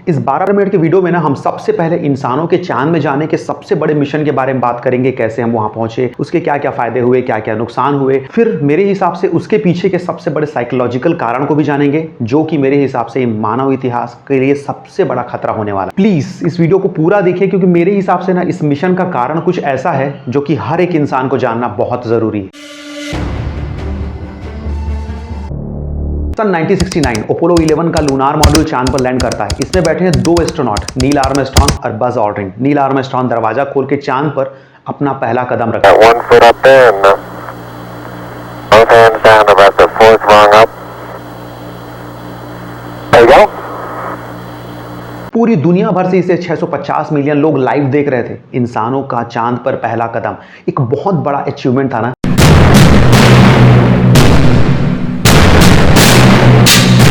इस 12 मिनट के वीडियो में ना हम सबसे पहले इंसानों के चांद में जाने के सबसे बड़े मिशन के बारे में बात करेंगे, कैसे हम वहां पहुंचे, उसके क्या क्या फायदे हुए, क्या क्या नुकसान हुए। फिर मेरे हिसाब से उसके पीछे के सबसे बड़े साइकोलॉजिकल कारण को भी जानेंगे, जो कि मेरे हिसाब से मानव इतिहास के लिए सबसे बड़ा खतरा होने वाला। प्लीज इस वीडियो को पूरा देखिए, क्योंकि मेरे हिसाब से ना इस मिशन का कारण कुछ ऐसा है जो कि हर एक इंसान को जानना बहुत जरूरी है। सन 1969 अपोलो 11 का लूनार मॉड्यूल चांद पर लैंड करता है। इसमें बैठे हैं दो एस्ट्रोनॉट, नील आर्मस्ट्रॉन्ग और बज ऑल्ड्रिन। नील आर्मस्ट्रॉन्ग दरवाजा खोल के चांद पर अपना पहला कदम रखा। पूरी दुनिया भर से इसे 650 मिलियन लोग लाइव देख रहे थे। इंसानों का चांद पर पहला कदम एक बहुत बड़ा अचीवमेंट था ना।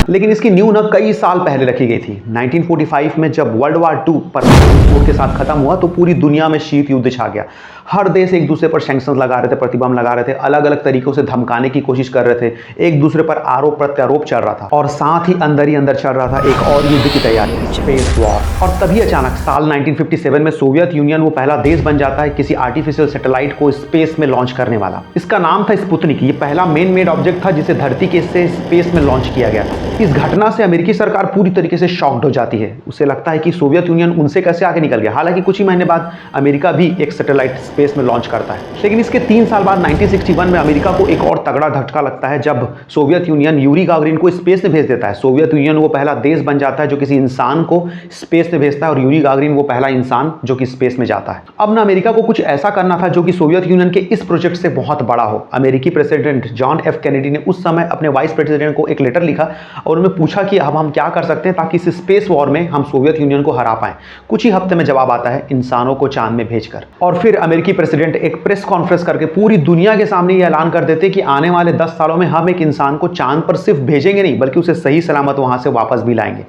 लेकिन इसकी नींव न कई साल पहले रखी गई थी। 1945 में जब वर्ल्ड वार 2 परमाणु विस्फोट के साथ खत्म हुआ तो पूरी दुनिया में शीत युद्ध छा गया। हर देश एक दूसरे पर सैंक्शंस लगा रहे थे, प्रतिबंध लगा रहे थे, अलग अलग तरीकों से धमकाने की कोशिश कर रहे थे, एक दूसरे पर आरोप प्रत्यारोप चल रहा था और साथ ही अंदर चल रहा था एक और युद्ध की तैयारी, स्पेस वॉर। और तभी अचानक साल 1957 में सोवियत यूनियन वो पहला देश बन जाता है किसी आर्टिफिशियल सैटेलाइट को स्पेस में लॉन्च करने वाला। इसका नाम था स्पुतनिक। ये पहला मैन मेड ऑब्जेक्ट था जिसे धरती के से स्पेस में लॉन्च किया गया था। इस घटना से अमेरिकी सरकार पूरी तरीके से शॉक्ड हो जाती है। उसे लगता है कि सोवियत यूनियन उनसे कैसे आगे निकल गया। हालांकि कुछ ही महीने बाद अमेरिका भी एक सैटेलाइट स्पेस में लॉन्च करता है। लेकिन इसके 3 साल बाद 1961 में अमेरिका को एक और तगड़ा झटका लगता है जब सोवियत यूनियन यूरी गागरिन को स्पेस में भेज देता है। सोवियत यूनियन वो पहला देश बन जाता है जो किसी इंसान को स्पेस में भेजता है और यूरी गागरिन वो पहला इंसान जो कि स्पेस में जाता है। अब ना अमेरिका को कुछ ऐसा करना था जो कि सोवियत यूनियन के इस प्रोजेक्ट से बहुत बड़ा हो। अमेरिकी प्रेसिडेंट जॉन एफ कैनेडी ने उस समय अपने वाइस प्रेसिडेंट को एक लेटर लिखा और उन्हें पूछा कि अब हम क्या कर सकते हैं ताकि इस स्पेस वॉर में हम सोवियत यूनियन को हरा पाएं। कुछ ही हफ्ते में जवाब आता है, इंसानों को चांद में भेजकर। और फिर अमेरिकी प्रेसिडेंट एक प्रेस कॉन्फ्रेंस करके पूरी दुनिया के सामने यह ऐलान कर देते कि आने वाले 10 सालों में हम एक इंसान को चांद पर सिर्फ भेजेंगे नहीं बल्कि उसे सही सलामत वहां से वापस भी लाएंगे।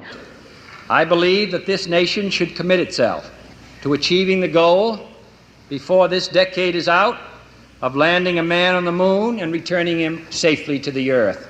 I believe that this nation should commit itself to achieving the goal before this decade is out of landing a man on the moon and returning him safely to the earth.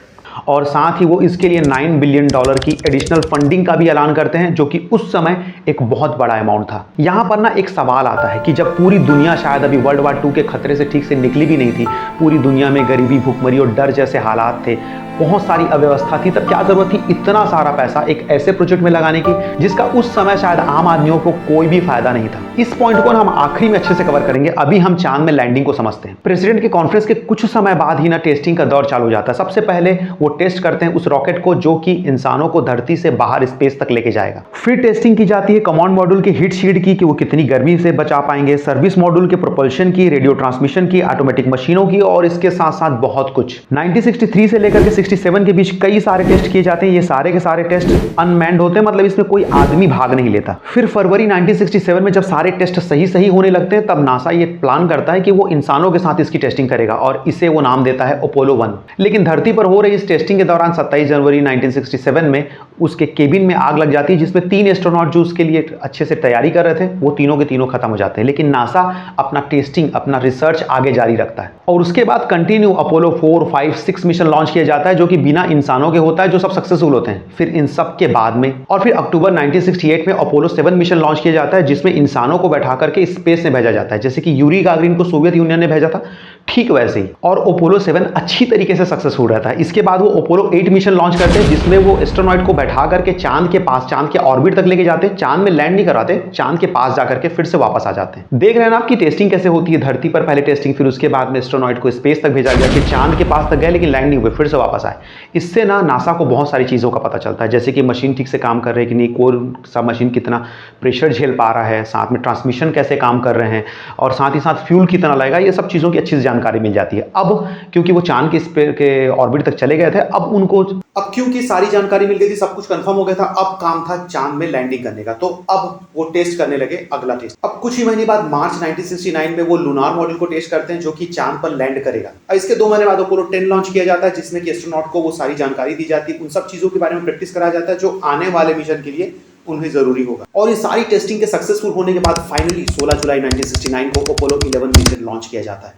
और साथ ही वो इसके लिए $9 billion की additional funding का भी ऐलान करते हैं, जो कि उस समय एक बहुत बड़ा अमाउंट था। यहाँ पर ना एक सवाल आता है कि जब पूरी दुनिया शायद अभी वर्ल्ड वार 2 के खतरे से ठीक से निकली भी नहीं थी, पूरी दुनिया में गरीबी, भूखमरी और डर जैसे हालात थे, बहुत सारी अव्यवस्था थी, तब क्या जरूरत थी इतना सारा पैसा एक ऐसे प्रोजेक्ट में लगाने की जिसका उस समय शायद आम आदमियों को कोई भी फायदा नहीं था। इस पॉइंट को हम आखिरी में अच्छे से कवर करेंगे। अभी हम चांद में लैंडिंग को समझते हैं। प्रेसिडेंट के कॉन्फ्रेंस के कुछ समय बाद ही ना टेस्टिंग का दौर चालू हो जाता है। सबसे पहले वो टेस्ट करते हैं उस रॉकेट को जो कि इंसानों को धरती से बाहर स्पेस तक लेके जाएगा। फिर टेस्टिंग की जाती है कमांड मॉड्यूल की हीट शील्ड की कि वो कितनी गर्मी से बचा पाएंगे, सर्विस मॉड्यूल के प्रोपल्शन की, रेडियो ट्रांसमिशन की, ऑटोमेटिक मशीनों की और इसके साथ साथ बहुत कुछ। 1963 से लेकर के 67 के बीच कई सारे टेस्ट किए जाते हैं। ये सारे के सारे टेस्ट अनमैन्ड होते हैं, मतलब इसमें कोई आदमी भाग नहीं लेता। फिर फरवरी 1967 में जब सारे टेस्ट सही होने लगते हैं तब नासा ये प्लान करता है कि वो इंसानों के साथ इसकी टेस्टिंग करेगा और इसे वो नाम देता है अपोलो 1। लेकिन धरती पर हो रही इस टेस्टिंग के दौरान 27 जनवरी 1967 में उसके केबिन में आग लग जाती है, जिसमें 3 एस्ट्रोनॉट जो उसके लिए अच्छे से तैयारी कर रहे थे वो तीनों के तीनों खत्म हो जाते हैं। लेकिन नासा अपना टेस्टिंग, अपना रिसर्च आगे जारी रखता है और उसके बाद कंटिन्यू अपोलो 4, 5, 6 मिशन लॉन्च किया जाता है जो कि बिना इंसानों के होता है, जो सब सक्सेसफुल होते हैं। फिर इन सब के बाद में और फिर अक्टूबर 1968 में अपोलो 7 मिशन लॉन्च किया जाता है जिसमें इंसानों को बैठा करके स्पेस में भेजा जाता है, जैसे कि यूरी गागरिन को सोवियत यूनियन ने भेजा था, ठीक वैसे ही। और अपोलो 7 अच्छी तरीके से सक्सेसफुल रहता है। इसके बाद वो अपोलो 8 मिशन लॉन्च करते हैं जिसमें वो एस्ट्रोनॉट को बैठा करके चांद के पास, चांद के ऑर्बिट तक लेके जाते हैं। चांद में लैंड नहीं कराते, चांद के पास जाकर के फिर से वापस आ जाते हैं। देख रहे हैं ना आपकी टेस्टिंग कैसे होती है। धरती पर पहले टेस्टिंग, फिर उसके बाद में एस्ट्रोनॉट को स्पेस तक भेजा गया, फिर चांद के पास तक गए लेकिन लैंड नहीं हुए, फिर से वापस आए। इससे ना नासा को बहुत सारी चीज़ों का पता चलता है, जैसे कि मशीन ठीक से काम कर रही है कि नहीं, कौन सा मशीन कितना प्रेशर झेल पा रहा है, साथ में ट्रांसमिशन कैसे काम कर रहे हैं और साथ ही साथ फ्यूल कितना लगेगा, ये सब चीज़ों की अच्छी से जानकारी मिल जाती है। अब क्योंकि वो चांद के ऑर्बिट तक चले गए थे, अब क्योंकि सारी जानकारी मिल गई थी, सब कुछ कंफर्म हो गया था, अब काम था चांद में लैंडिंग करने का। तो अब वो टेस्ट करने लगे अगला टेस्ट। अब कुछ ही महीने बाद मार्च 1969 में वो लूनार मॉड्यूल को टेस्ट करते हैं जो कि चांद पर लैंड करेगा। इसके 2 महीने बाद अपोलो 10 लॉन्च किया जाता है जिसमें कि एस्ट्रोनॉट को वो सारी जानकारी दी जाती है, उन सब चीजों के बारे में प्रैक्टिस कराया जाता है जो आने वाले मिशन के लिए उन्हें जरूरी होगा। और ये सारी टेस्टिंग के सक्सेसफुल होने के बाद फाइनली 16 जुलाई 1969 को अपोलो 11 मिशन लॉन्च किया जाता है।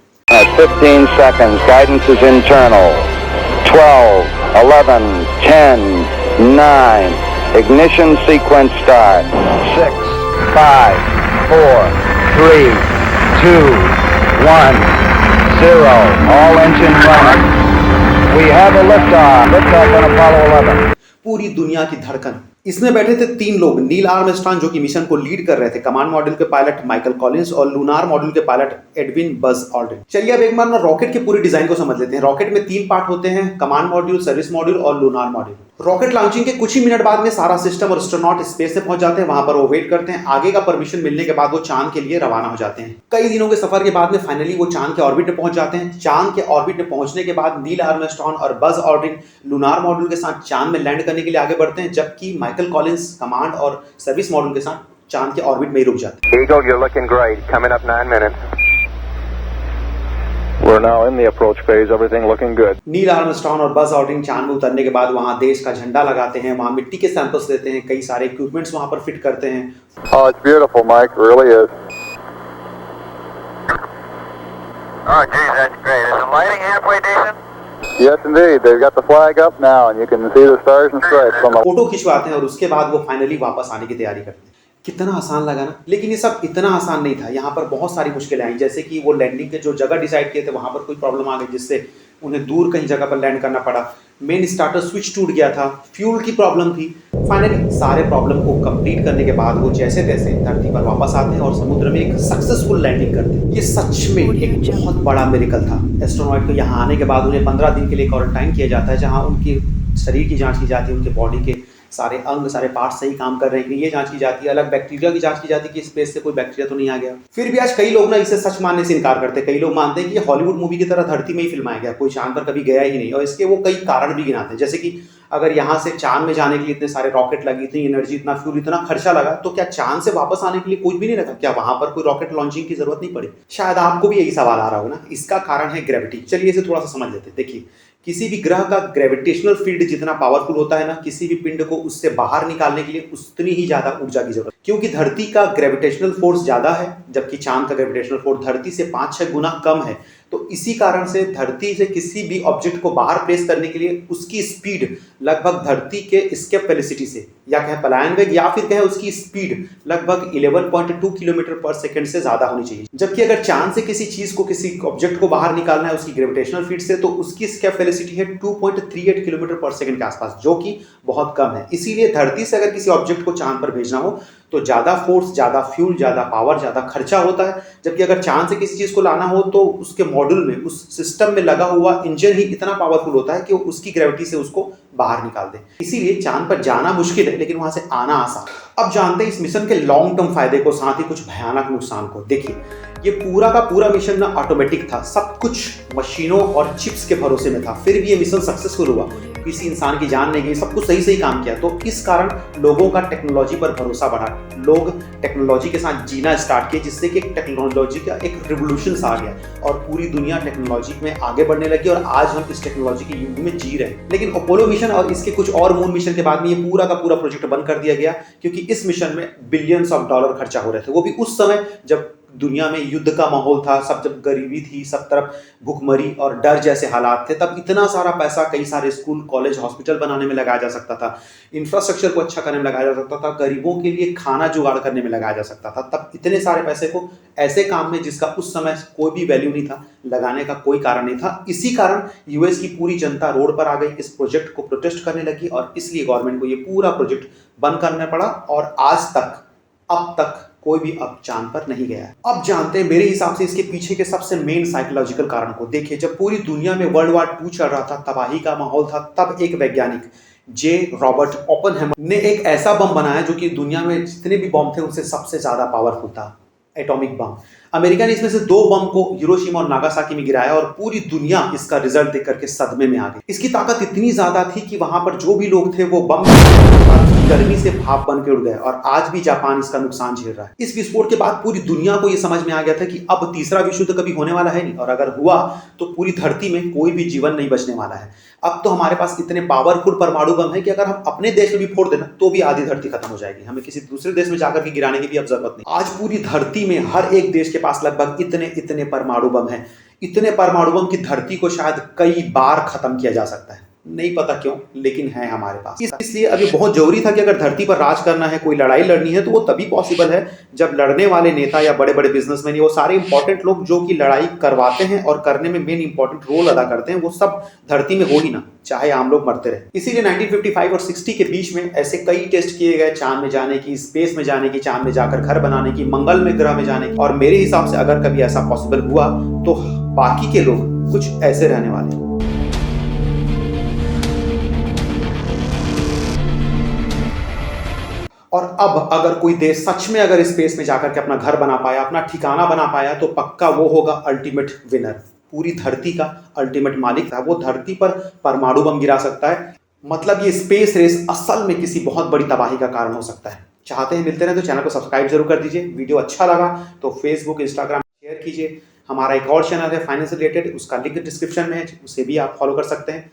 15 seconds, guidance is internal. 12, 11, 10, 9, Ignition sequence start. 6, 5, 4, 3, 2, 1, 0. All engine running. We have a liftoff. Liftoff on Apollo 11. पूरी दुनिया की धड़कन। इसमें बैठे थे 3 लोग, नील आर्मस्ट्रांग जो कि मिशन को लीड कर रहे थे, कमांड मॉड्यूल के पायलट माइकल कॉलिंस और लूनार मॉड्यूल के पायलट एडविन बज ऑल्ड्रिन। चलिए अब एक बार ना रॉकेट के पूरी डिजाइन को समझ लेते हैं। रॉकेट में 3 पार्ट होते हैं, कमांड मॉड्यूल, सर्विस मॉड्यूल और लूनार मॉड्यूल। रॉकेट लॉन्चिंग के कुछ ही मिनट बाद में सारा सिस्टम और एस्ट्रोनॉट स्पेस से पहुंच जाते हैं। वहां पर वो वेट करते हैं, आगे का परमिशन मिलने के बाद वो चांद के लिए रवाना हो जाते हैं। कई दिनों के सफर के बाद में फाइनली वो चांद के ऑर्बिट में पहुंच जाते हैं। चांद के ऑर्बिट में पहुंचने के बाद नील आर्मस्ट्रांग और बज ऑल्ड्रिन लूनार मॉड्यूल के साथ चांद में लैंड करने के लिए आगे बढ़ते हैं, जबकि माइकल कॉलिंस कमांड और सर्विस मॉड्यूल के साथ चांद के ऑर्बिट में ही रुक जाते हैं। Eagle, you're looking great. Coming up 9 minutes. We're now in the approach phase. Everything looking good. Neil Armstrong और बज ऑल्ड्रिन चांद में उतरने के बाद वहां देश का झंडा लगाते हैं, वहां मिट्टी के सैंपल्स लेते हैं, कई सारे इक्विपमेंट्स वहां पर फिट करते हैं। Oh, it's beautiful, Mike. It really is. Oh, geez, that's great. Is the lighting halfway decent? Yes, indeed. They've got the flag up now, and you can see the stars and stripes on the. Photo खिंचवाते हैं और उसके बाद वो finally वापस आने की तैयारी करते हैं। कितना आसान लगा ना, लेकिन ये सब इतना आसान नहीं था। यहाँ पर बहुत सारी मुश्किलें आई, जैसे कि वो लैंडिंग के जो जगह डिसाइड किए थे वहाँ पर कोई प्रॉब्लम आ गई, जिससे उन्हें दूर कहीं जगह पर लैंड करना पड़ा। मेन स्टार्टर स्विच टूट गया था, फ्यूल की प्रॉब्लम थी। फाइनली सारे प्रॉब्लम को कंप्लीट करने के बाद वो जैसे तैसे धरती पर वापस आते हैं और समुद्र में एक सक्सेसफुल लैंडिंग करते हैं। ये सच में एक बहुत बड़ा मिरेकल था। एस्ट्रोनॉट को यहाँ आने के बाद उन्हें 15 दिन के लिए क्वारंटाइन किया जाता है, जहाँ उनके शरीर की जाँच की जाती है, उनके बॉडी के सारे अंग, सारे पार्ट सही काम कर रहे हैं कि ये जांच की जाती है, अलग बैक्टीरिया की जांच की जाती है कि स्पेस से कोई बैक्टीरिया तो नहीं आ गया। फिर भी आज कई लोग ना इसे सच मानने से इनकार करते हैं। कई लोग मानते हैं कि ये हॉलीवुड मूवी की तरह धरती में ही फिल्माया गया, कोई चांद पर कभी गया ही नहीं। और इसके वो कई कारण भी गिनाते हैं, जैसे कि अगर यहाँ से चांद में जाने के लिए इतने सारे रॉकेट लगी, इतनी एनर्जी, इतना फ्यूल, इतना खर्चा लगा, तो क्या चांद से वापस आने के लिए कुछ भी नहीं लगा? क्या वहां पर कोई रॉकेट लॉन्चिंग की जरूरत नहीं पड़ी? शायद आपको भी यही सवाल आ रहा होगा ना। इसका कारण है ग्रेविटी। चलिए इसे थोड़ा सा समझ लेते हैं। देखिए, किसी भी ग्रह का ग्रेविटेशनल फील्ड जितना पावरफुल होता है ना, किसी भी पिंड को उससे बाहर निकालने के लिए उतनी ही ज्यादा ऊर्जा की जरूरत, क्योंकि धरती का ग्रेविटेशनल फोर्स ज्यादा है, जबकि चांद का ग्रेविटेशनल फोर्स धरती से 5-6 गुना कम है। तो इसी कारण से धरती से किसी भी ऑब्जेक्ट को बाहर प्लेस करने के लिए उसकी स्पीड लगभग धरती के एस्केप वेलोसिटी से, या कहें पलायन वेग, या फिर कहें उसकी स्पीड लगभग 11.2 किलोमीटर पर सेकंड से ज्यादा होनी चाहिए। जबकि अगर चांद से किसी चीज को, किसी ऑब्जेक्ट को बाहर निकालना है उसकी ग्रेविटेशनल फील्ड से, तो उसकी एस्केप वेलोसिटी है 2.38 किलोमीटर पर सेकंड के आसपास, जो कि बहुत कम है। इसीलिए धरती से अगर किसी ऑब्जेक्ट को चांद पर भेजना हो तो ज्यादा फोर्स, ज्यादा फ्यूल, ज्यादा पावर, ज्यादा खर्चा होता है। जबकि अगर चांद से किसी चीज को लाना हो तो उसके मॉड्यूल में, उस सिस्टम में लगा हुआ इंजन ही इतना पावरफुल होता है कि वो उसकी ग्रेविटी से उसको बाहर निकाल दे। इसीलिए चांद पर जाना मुश्किल है, लेकिन वहां से आना आसान। अब जानते हैं इस मिशन के लॉन्ग टर्म फायदे को, साथ ही कुछ भयानक नुकसान को। देखिए, ये पूरा का पूरा मिशन ना ऑटोमेटिक था, सब कुछ मशीनों और चिप्स के भरोसे में था। फिर भी ये मिशन सक्सेसफुल हुआ, किसी इंसान की जान नहीं गई, सब कुछ सही काम किया। तो इस कारण लोगों का टेक्नोलॉजी पर भरोसा बढ़ा, लोग टेक्नोलॉजी के साथ जीना स्टार्ट किए, जिससे कि टेक्नोलॉजी का एक रिवोल्यूशन आ गया और पूरी दुनिया टेक्नोलॉजी में आगे बढ़ने लगी। और आज हम इस टेक्नोलॉजी के युग में जी रहे हैं। लेकिन अपोलो मिशन और इसके कुछ और मून मिशन के बाद में ये पूरा का पूरा प्रोजेक्ट बंद कर दिया गया, क्योंकि इस मिशन में बिलियंस ऑफ डॉलर खर्चा हो रहे थे। वो भी उस समय जब दुनिया में युद्ध का माहौल था, सब जब गरीबी थी, सब तरफ भूखमरी और डर जैसे हालात थे। तब इतना सारा पैसा कई सारे स्कूल, कॉलेज, हॉस्पिटल बनाने में लगाया जा सकता था, इंफ्रास्ट्रक्चर को अच्छा करने में लगाया जा सकता था, गरीबों के लिए खाना जुगाड़ करने में लगाया जा सकता था। तब इतने सारे पैसे को ऐसे काम में जिसका उस समय कोई भी वैल्यू नहीं था, लगाने का कोई कारण नहीं था। इसी कारण यूएस की पूरी जनता रोड पर आ गई, इस प्रोजेक्ट को प्रोटेस्ट करने लगी और इसलिए गवर्नमेंट को ये पूरा प्रोजेक्ट बंद करना पड़ा। और आज तक, अब तक कोई भी अब चांद पर नहीं गया है। अब जानते हैं मेरे हिसाब से इसके पीछे के सबसे मेन साइकोलॉजिकल कारण को। देखिए, जब पूरी दुनिया में वर्ल्ड वॉर 2 चल रहा था, तबाही का माहौल था, तब एक वैज्ञानिक जे रॉबर्ट ओपेनहाइमर ने एक ऐसा बम बनाया जो कि दुनिया में जितने भी बम थे उनसे सबसे ज्यादा पावरफुल था, एटॉमिक बम। अमेरिका ने इसमें से 2 बम को हिरोशिमा और नागासाकी में गिराया और पूरी दुनिया इसका रिजल्ट देख करके सदमे में आ गई। इसकी ताकत इतनी ज्यादा थी कि वहां पर जो भी लोग थे वो बम गर्मी से भाप बन के उड़ गए और आज भी जापान इसका नुकसान झेल रहा है। इस विस्फोट के बाद पूरी दुनिया को यह समझ में आ गया था कि अब तीसरा विश्व युद्ध कभी होने वाला है नहीं, और अगर हुआ तो पूरी धरती में कोई भी जीवन नहीं बचने वाला है। अब तो हमारे पास इतने पावरफुल परमाणु बम है कि अगर हम अपने देश में भी फोड़ देना तो भी आधी धरती खत्म हो जाएगी, हमें किसी दूसरे देश में जाकर के गिराने की भी अब जरूरत नहीं। आज पूरी धरती में हर एक देश के पास लगभग इतने परमाणु बम हैं, इतने परमाणु बम की धरती को शायद कई बार खत्म किया जा सकता है। नहीं पता क्यों, लेकिन है हमारे पास। इसलिए अब ये बहुत जरूरी था कि अगर धरती पर राज करना है, कोई लड़ाई लड़नी है, तो वो तभी पॉसिबल है जब लड़ने वाले नेता या बड़े बड़े बिजनेसमैन, वो सारे इंपॉर्टेंट लोग जो कि लड़ाई करवाते हैं और करने में मेन इंपॉर्टेंट रोल अदा करते हैं, वो सब धरती में हो ही ना, चाहे आम लोग मरते रहे। इसीलिए 1955 और 60 के बीच में ऐसे कई टेस्ट किए गए, चांद में जाने की, स्पेस में जाने की, चांद में जाकर घर बनाने की, मंगल में ग्रह में जाने की। और मेरे हिसाब से अगर कभी ऐसा पॉसिबल हुआ तो बाकी के लोग कुछ ऐसे रहने वाले हैं। और अब अगर कोई देश सच में अगर स्पेस में जाकर के अपना घर बना पाया, अपना ठिकाना बना पाया, तो पक्का वो होगा अल्टीमेट विनर, पूरी धरती का अल्टीमेट मालिक था। वो धरती पर परमाणु बम गिरा सकता है। मतलब ये स्पेस रेस असल में किसी बहुत बड़ी तबाही का कारण हो सकता है। चाहते हैं मिलते रहे तो चैनल को सब्सक्राइब जरूर कर दीजिए। वीडियो अच्छा लगा तो फेसबुक, इंस्टाग्राम शेयर कीजिए। हमारा एक और चैनल है फाइनेंस रिलेटेड, उसका लिंक डिस्क्रिप्शन में है, उसे भी आप फॉलो कर सकते हैं।